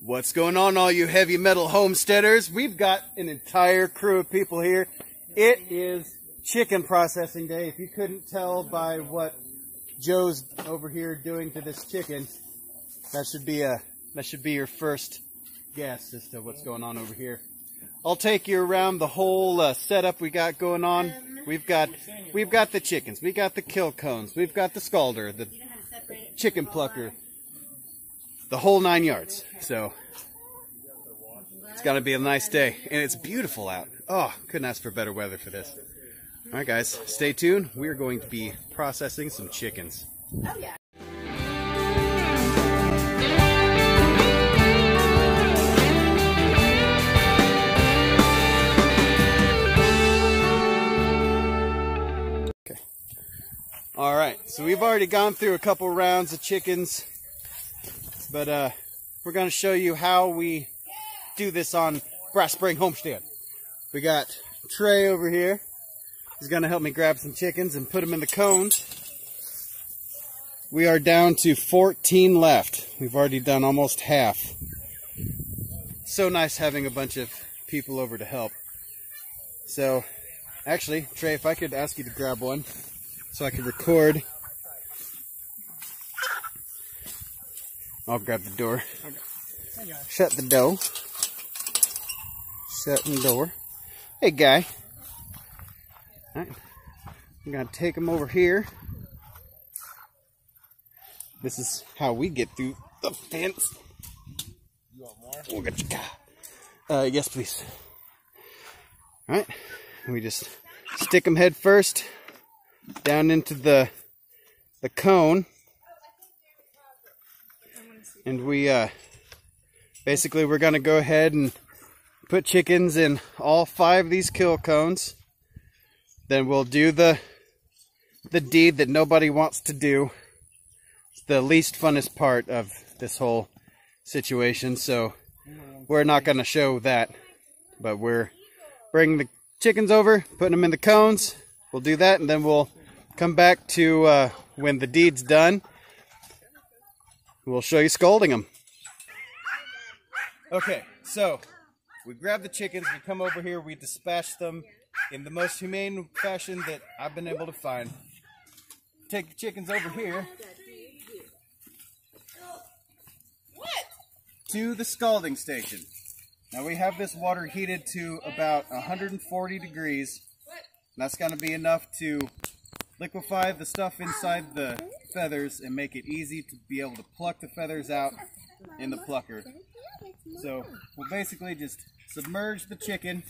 What's going on, all you heavy metal homesteaders? We've got an entire crew of people here. It is chicken processing day. If you couldn't tell by what Joe's over here doing to this chicken, that should be your first guess as to what's going on over here. I'll take you around the whole setup we got going on. We've got the chickens, we got the kill cones, we've got the scalder, the chicken plucker, the whole 9 yards. So it's gonna be a nice day, and it's beautiful out. Oh, couldn't ask for better weather for this. All right, guys, stay tuned. We're going to be processing some chickens. Oh yeah. All right, so we've already gone through a couple rounds of chickens, but we're going to show you how we do this on Bright Spring Homestead. We got Trey over here. He's going to help me grab some chickens and put them in the cones. We are down to 14 left. We've already done almost half. So nice having a bunch of people over to help. So, actually, Trey, if I could ask you to grab one, so I can record. I'll grab the door. Okay. Shut the door. Shut the door. Hey, guy. All right. I'm going to take him over here. This is how we get through the fence. You want more? We'll get your guy. Yes, please. All right. We just stick them head first down into the cone, and we basically we're going to go ahead and put chickens in all 5 of these kill cones. Then we'll do the deed that nobody wants to do. It's the least funnest part of this whole situation, so we're not going to show that, but we're bringing the chickens over, putting them in the cones. We'll do that, and then we'll come back to when the deed's done. We'll show you scalding them. Okay, so we grab the chickens, we come over here, we dispatch them in the most humane fashion that I've been able to find. Take the chickens over here to the scalding station. Now we have this water heated to about 140 degrees. That's going to be enough to liquefy the stuff inside the feathers and make it easy to be able to pluck the feathers out in the plucker. So we'll basically just submerge the chicken,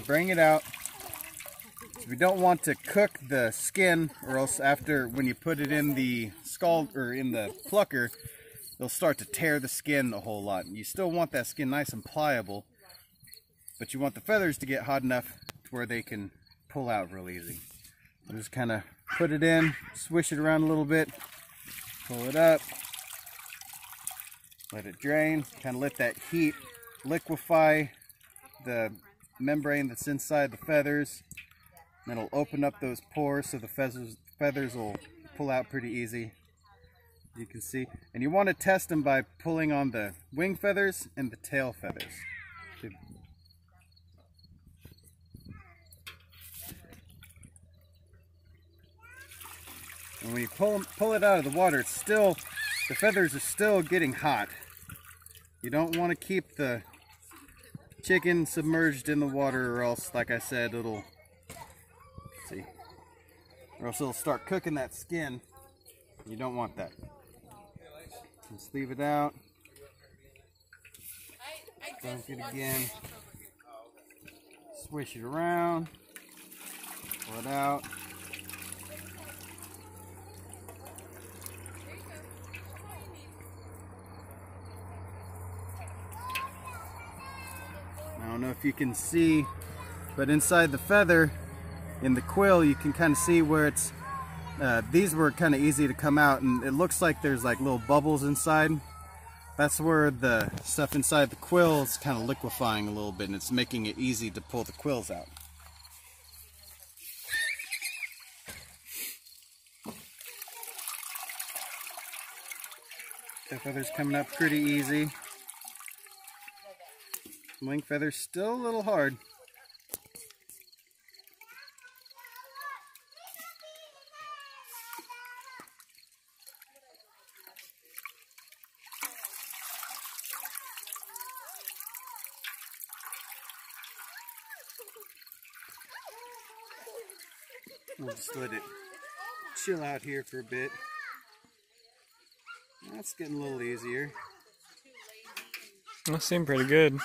bring it out. We don't want to cook the skin, or else after, when you put it in the in the plucker, it'll start to tear the skin a whole lot. You still want that skin nice and pliable, but you want the feathers to get hot enough to where they can pull out real easy. So just kind of put it in, swish it around a little bit, pull it up, let it drain, kind of let that heat liquefy the membrane that's inside the feathers. And it'll open up those pores so the feathers will pull out pretty easy. You can see. And you want to test them by pulling on the wing feathers and the tail feathers. And when you pull it out of the water, it's still, the feathers are still getting hot. You don't want to keep the chicken submerged in the water, or else, like I said, it'll, see, or else it'll start cooking that skin. You don't want that. Just leave it out. Dunk it again. Swish it around. Pull it out. I don't know if you can see, but inside the feather, in the quill, you can kind of see where it's, these were kind of easy to come out, and it looks like there's like little bubbles inside. That's where the stuff inside the quill is kind of liquefying a little bit, and it's making it easy to pull the quills out. That feather's coming up pretty easy. Wing feather's still a little hard. We'll just let it chill out here for a bit. That's getting a little easier. That seemed pretty good.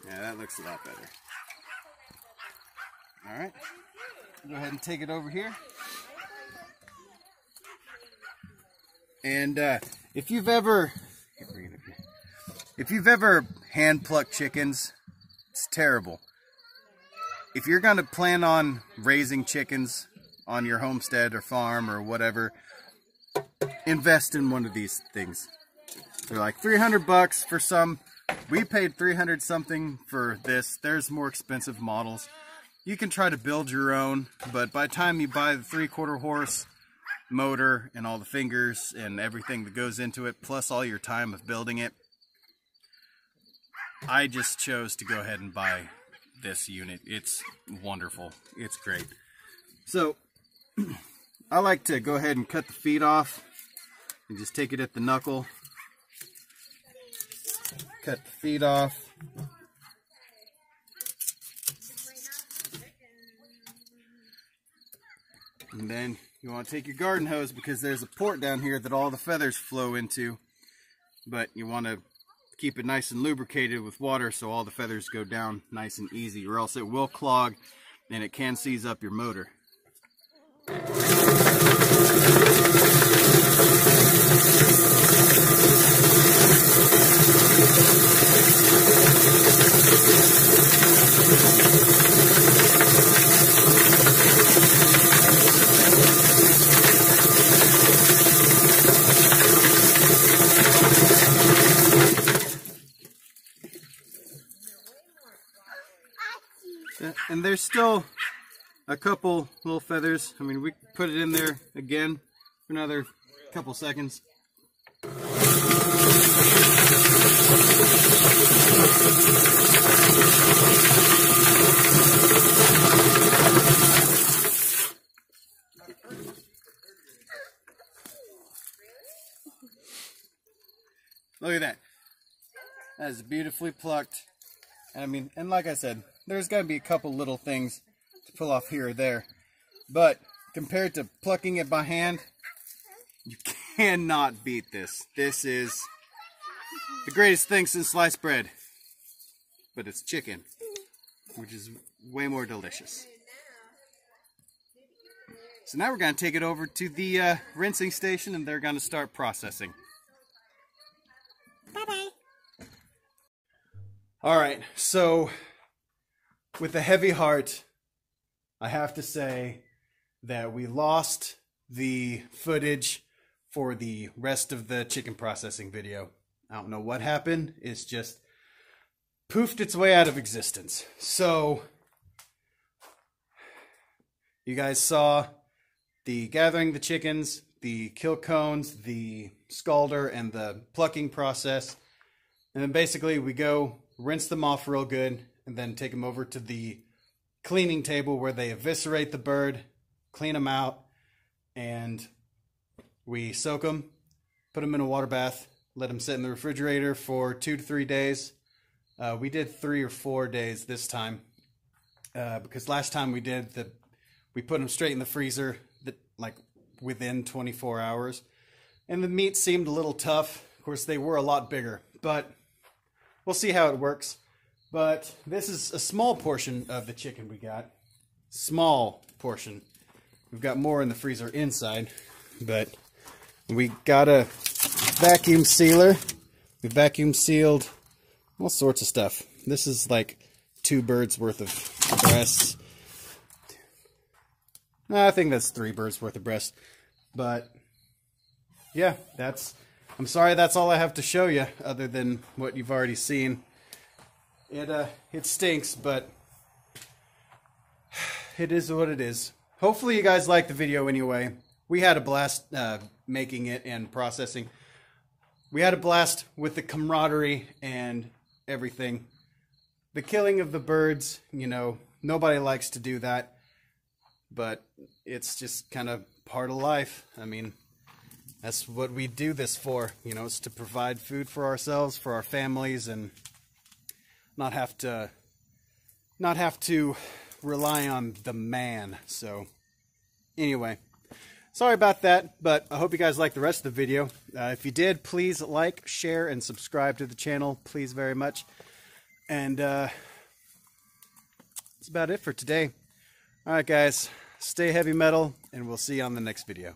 Yeah, that looks a lot better. All right, go ahead and take it over here. And if you've ever hand plucked chickens, it's terrible. If you're going to plan on raising chickens on your homestead or farm or whatever, invest in one of these things. They're like 300 bucks for some. We paid 300 something for this. There's more expensive models. You can try to build your own, but by the time you buy the 3/4 horse motor and all the fingers and everything that goes into it, plus all your time of building it, I just chose to go ahead and buy this unit. It's wonderful. It's great. So I like to go ahead and cut the feet off and just take it at the knuckle. Cut the feet off. And then you want to take your garden hose, because there's a port down here that all the feathers flow into. But you want to keep it nice and lubricated with water so all the feathers go down nice and easy, or else it will clog and it can seize up your motor. And there's still a couple little feathers. I mean, we put it in there again for another couple seconds. Look at that. That is beautifully plucked. I mean, and like I said, there's got to be a couple little things to pull off here or there. But compared to plucking it by hand, you cannot beat this. This is the greatest thing since sliced bread. But it's chicken, which is way more delicious. So now we're going to take it over to the rinsing station, and they're going to start processing. Bye-bye. All right, so with a heavy heart, I have to say that we lost the footage for the rest of the chicken processing video. I don't know what happened. It's just poofed its way out of existence. So you guys saw the gathering the chickens, the kill cones, the scalder, and the plucking process. And then basically we go rinse them off real good, and then take them over to the cleaning table where they eviscerate the bird, clean them out, and we soak them, put them in a water bath, let them sit in the refrigerator for 2 to 3 days. We did 3 or 4 days this time, because last time we put them straight in the freezer, like within 24 hours, and the meat seemed a little tough. Of course, they were a lot bigger, but we'll see how it works. But this is a small portion of the chicken we got. Small portion. We've got more in the freezer inside. But we got a vacuum sealer. We vacuum sealed all sorts of stuff. This is like 2 birds worth of breasts. I think that's 3 birds worth of breasts. But yeah, that's I'm sorry that's all I have to show you, other than what you've already seen. It stinks, but it is what it is. Hopefully you guys liked the video anyway. We had a blast making it and processing. We had a blast with the camaraderie and everything. The killing of the birds, you know, nobody likes to do that, but it's just kind of part of life. I mean, that's what we do this for, you know, it's to provide food for ourselves, for our families, and not have to rely on the man. So anyway, sorry about that, but I hope you guys liked the rest of the video. If you did, please like, share, and subscribe to the channel, please, very much. And that's about it for today. All right, guys, stay heavy metal, and we'll see you on the next video.